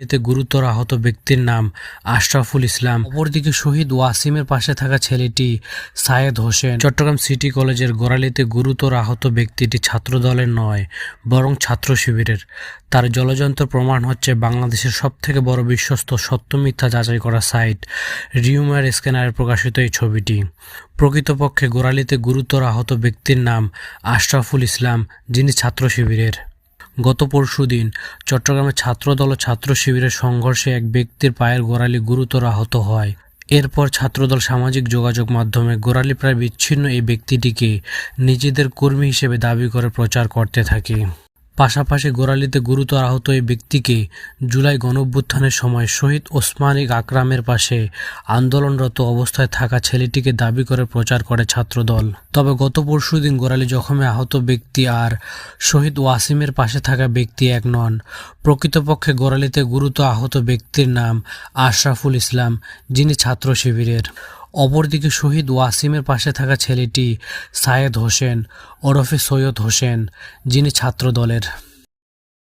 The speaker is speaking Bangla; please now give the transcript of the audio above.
এতে গুরুতর আহত ব্যক্তির নাম আশরাফুল ইসলাম। অপরদিকে শহীদ ওয়াসিমের পাশে থাকা ছেলেটি সায়েদ হোসেন। চট্টগ্রাম সিটি কলেজের গোড়ালিতে গুরুতর আহত ব্যক্তিটি ছাত্রদলের নয়, বরং ছাত্র শিবিরের। তার জলযন্ত্র প্রমাণ হচ্ছে বাংলাদেশের সবথেকে বড় বিশ্বস্ত সত্য মিথ্যা যাচাই করা সাইট রিউমার স্ক্যানারে প্রকাশিত এই ছবিটি। প্রকৃতপক্ষে গোড়ালিতে গুরুতর আহত ব্যক্তির নাম আশরাফুল ইসলাম, যিনি ছাত্র শিবিরের। গত পরশুদিন চট্টগ্রামে ছাত্রদল ও ছাত্র শিবিরের সংঘর্ষে এক ব্যক্তির পায়ের গোড়ালি গুরুতর আহত হয়। এরপর ছাত্রদল সামাজিক যোগাযোগ মাধ্যমে গোড়ালি প্রায় বিচ্ছিন্ন এই ব্যক্তিটিকে নিজেদের কর্মী হিসেবে দাবি করে প্রচার করতে থাকে। পাশাপাশি গোড়ালিতে গুরুতর আহত এই ব্যক্তিকে জুলাই গণঅভ্যুত্থানের সময় শহীদ ওসমানী আকরামের পাশে আন্দোলনরত অবস্থায় থাকা ছেলেটিকে দাবি করে প্রচার করে ছাত্রদল। তবে গত পরশুদিন গোড়ালি জখমে আহত ব্যক্তি আর শহীদ ওয়াসিমের পাশে থাকা ব্যক্তি এক নন। প্রকৃতপক্ষে গোড়ালিতে গুরুতর আহত ব্যক্তির নাম আশরাফুল ইসলাম, যিনি ছাত্র শিবিরের। অপরদিকে শহীদ ওয়াসিমের পাশে থাকা ছেলেটি সায়েদ হোসেন ওরফে সৈয়দ হোসেন, যিনি ছাত্রদলের।